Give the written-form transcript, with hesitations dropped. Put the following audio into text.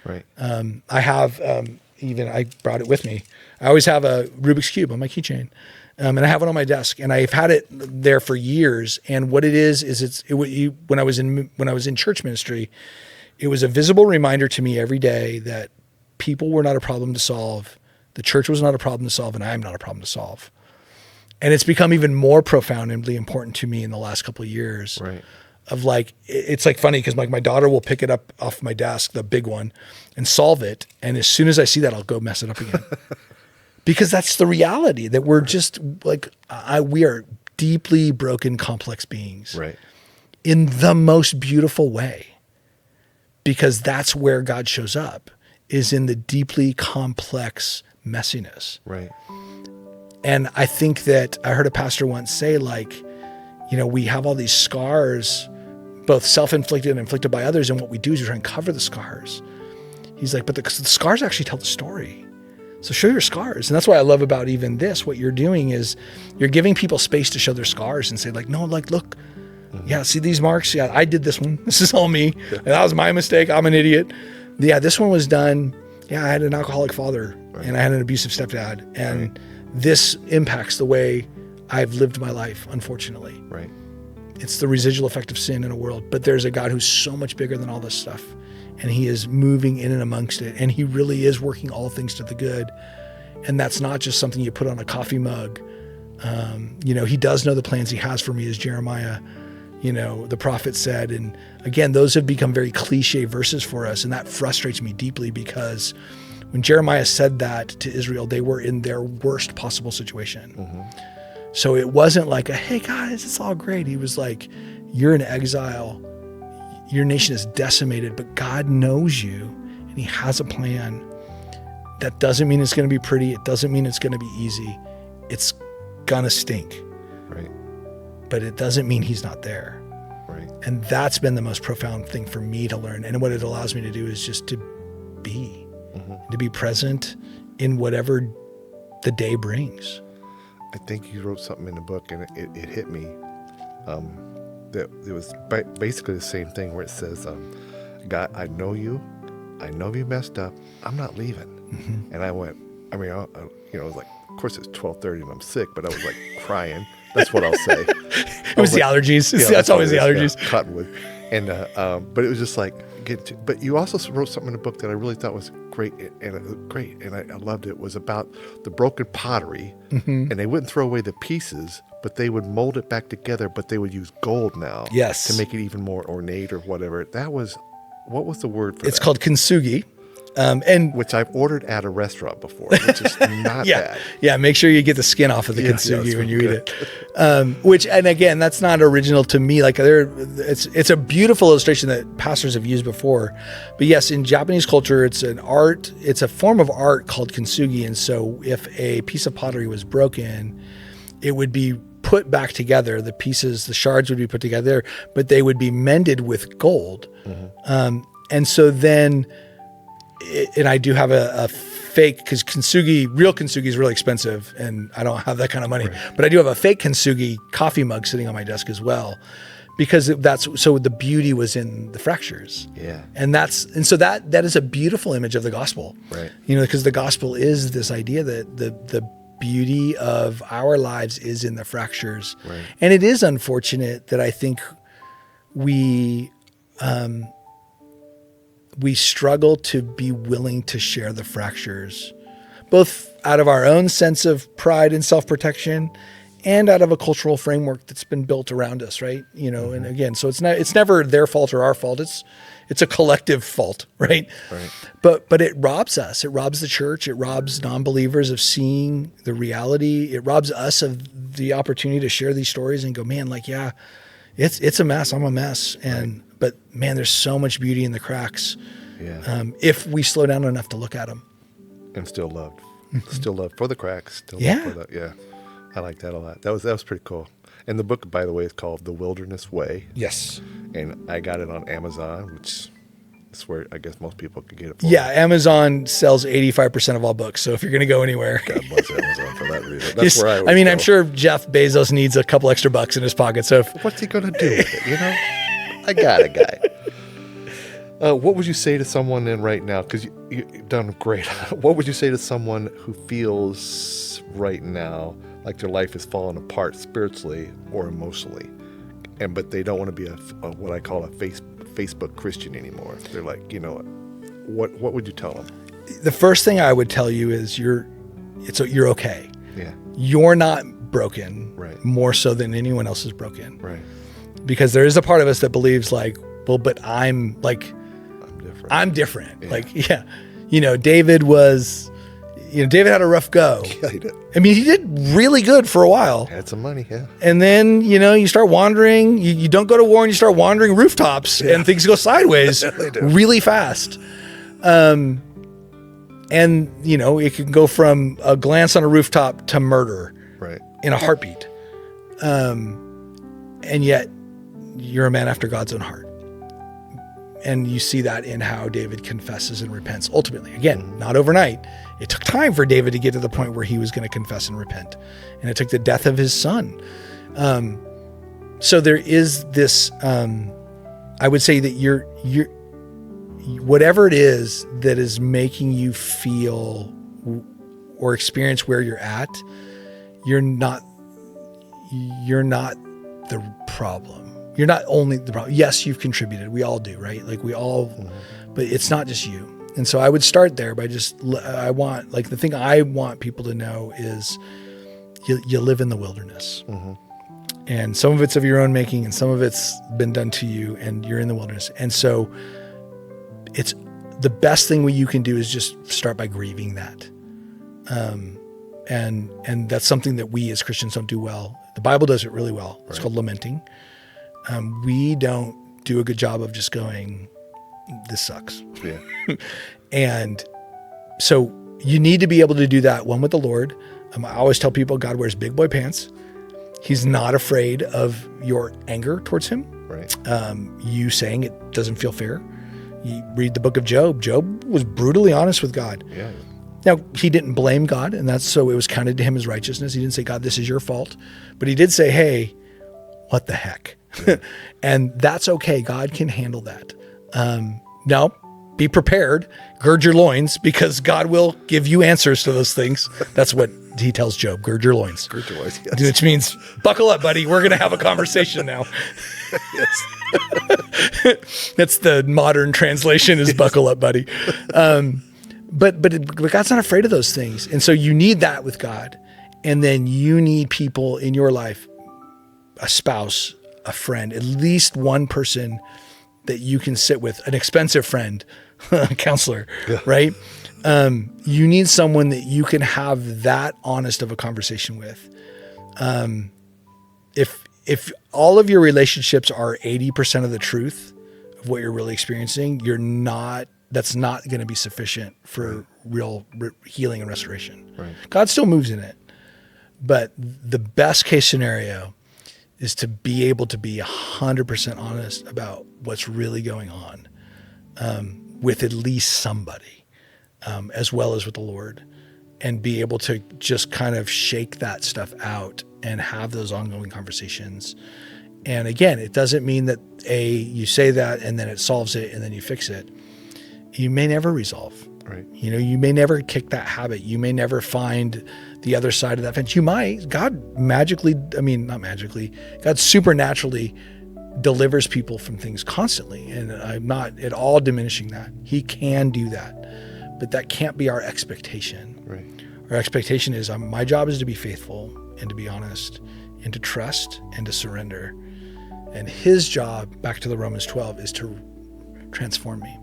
Right. I have, even I brought it with me. I always have a Rubik's Cube on my keychain. And I have it on my desk, and I've had it there for years. And what it is when I was in church ministry, it was a visible reminder to me every day that people were not a problem to solve. The church was not a problem to solve, and I am not a problem to solve. And it's become even more profoundly important to me in the last couple of years. Right. Of like, it's like funny because like my daughter will pick it up off my desk, the big one, and solve it. And as soon as I see that, I'll go mess it up again. Because that's the reality that we're just like, we are deeply broken, complex beings. Right. In the most beautiful way. Because that's where God shows up, is in the deeply complex messiness. Right. And I think that I heard a pastor once say, like, you know, we have all these scars, both self-inflicted and inflicted by others. And what we do is we try and cover the scars. He's like, but the scars actually tell the story. So show your scars. And that's what I love about even this. What you're doing is you're giving people space to show their scars and say like, no, like, look, yeah, see these marks? Yeah, I did this one. This is all me. And that was my mistake. I'm an idiot. Yeah, this one was done. Yeah, I had an alcoholic father and I had an abusive stepdad. And this impacts the way I've lived my life, unfortunately. Right. It's the residual effect of sin in a world. But there's a God who's so much bigger than all this stuff. And he is moving in and amongst it. And he really is working all things to the good. And that's not just something you put on a coffee mug. You know, he does know the plans he has for me, as Jeremiah, you know, the prophet said. And again, those have become very cliche verses for us. And that frustrates me deeply because when Jeremiah said that to Israel, they were in their worst possible situation. So it wasn't like hey guys, it's all great. He was like, you're in exile. Your nation is decimated, but God knows you and he has a plan. That doesn't mean it's going to be pretty. It doesn't mean it's going to be easy. It's going to stink. Right. But it doesn't mean he's not there. Right. And that's been the most profound thing for me to learn. And what it allows me to do is just to be, to be present in whatever the day brings. I think you wrote something in the book and it hit me. That it was basically the same thing where it says, God, I know you messed up. I'm not leaving. And I went, I mean, it was like, of course it's 12:30 and I'm sick, but I was like crying. That's what I'll say. It was the allergies. Yeah, that's always the allergies. Yeah, cottonwood. And, but it was just like, but you also wrote something in the book that I really thought was great. And I loved it. It was about the broken pottery and they wouldn't throw away the pieces, but they would mold it back together, but they would use gold now to make it even more ornate or whatever. What was the word for that? It's called kintsugi. And which I've ordered at a restaurant before, which is not bad. Yeah, make sure you get the skin off of the kintsugi when you eat it. And again, that's not original to me. Like it's a beautiful illustration that pastors have used before. But yes, in Japanese culture, it's a form of art called kintsugi. And so if a piece of pottery was broken, it would be put back together. The pieces, the shards would be put together, but they would be mended with gold. And so then, and I do have a fake, because real kintsugi is really expensive and I don't have that kind of money, but I do have a fake kintsugi coffee mug sitting on my desk as well, because so the beauty was in the fractures. Yeah. And so that is a beautiful image of the gospel, right? You know, because the gospel is this idea that the beauty of our lives is in the fractures. Right. And it is unfortunate that I think we struggle to be willing to share the fractures, both out of our own sense of pride and self-protection and out of a cultural framework that's been built around us, right? You know, and again, so it's never their fault or our fault. It's a collective fault, right? Right. But it robs us. It robs the church. It robs non-believers of seeing the reality. It robs us of the opportunity to share these stories and go, man, like, yeah, it's a mess. I'm a mess. But man, there's so much beauty in the cracks. Yeah. If we slow down enough to look at them. And still loved for the cracks. Yeah. I like that a lot. That was pretty cool. And the book, by the way, is called The Wilderness Way. Yes. And I got it on Amazon, which is where I guess most people can get it for. Yeah, Amazon sells 85% of all books. So if you're going to go anywhere. God bless Amazon for that reason. That's where I I'm sure Jeff Bezos needs a couple extra bucks in his pocket. So what's he going to do with it, you know? I got it, guy. What would you say to someone then right now? Because you've done great. What would you say to someone who feels right now like their life is falling apart spiritually or emotionally, but they don't want to be a what I call a Facebook Christian anymore? They're like, what would you tell them? The first thing I would tell you is you're okay. Yeah. You're not broken. Right. More so than anyone else is broken. Right. Because there is a part of us that believes like, well, but I'm different. Yeah. Like, yeah, David had a rough go. Yeah, he did. I mean, he did really good for a while. Had some money, yeah. And then, you start wandering, you don't go to war and you start wandering rooftops and things go sideways really fast. And, it can go from a glance on a rooftop to murder in a heartbeat. And yet you're a man after God's own heart. And you see that in how David confesses and repents. Ultimately, again, not overnight. It took time for David to get to the point where he was going to confess and repent. And it took the death of his son. So there is this, I would say that you're whatever it is that is making you feel or experience where you're at, you're not the problem. You're not only the problem. Yes, you've contributed. We all do, right? Like we all, but it's not just you. And so I would start there by the thing I want people to know is you live in the wilderness. Mm-hmm. And some of it's of your own making and some of it's been done to you and you're in the wilderness. And so it's the best thing you can do is just start by grieving that. And that's something that we as Christians don't do well. The Bible does it really well. It's called lamenting. We don't do a good job of just going, this sucks. Yeah. And so you need to be able to do that, one with the Lord. I always tell people God wears big boy pants. He's not afraid of your anger towards him. Right. You saying it doesn't feel fair. You read the book of Job. Job was brutally honest with God. Yeah. Now, he didn't blame God, and so it was counted to him as righteousness. He didn't say, God, this is your fault. But he did say, hey, what the heck? Yeah. And that's okay. God can handle that. Now, be prepared, gird your loins, because God will give you answers to those things. That's what he tells Job, gird your loins. Gird your loins, yes. Which means, buckle up, buddy. We're going to have a conversation now. Yes. That's the modern translation is buckle up, buddy. But God's not afraid of those things. And so you need that with God. And then you need people in your life, a spouse, a friend, at least one person that you can sit with, an expensive friend, a counselor, right? You need someone that you can have that honest of a conversation with. If all of your relationships are 80% of the truth of what you're really experiencing, that's not going to be sufficient for real healing and restoration. Right. God still moves in it. But the best case scenario is to be able to be 100% honest about what's really going on with at least somebody, as well as with the Lord, and be able to just kind of shake that stuff out and have those ongoing conversations. And again, it doesn't mean that you say that and then it solves it and then you fix it. You may never resolve. Right. You may never kick that habit. You may never find the other side of that fence. You might. God supernaturally delivers people from things constantly. And I'm not at all diminishing that. He can do that. But that can't be our expectation. Right. Our expectation is my job is to be faithful and to be honest and to trust and to surrender. And his job, back to the Romans 12, is to transform me.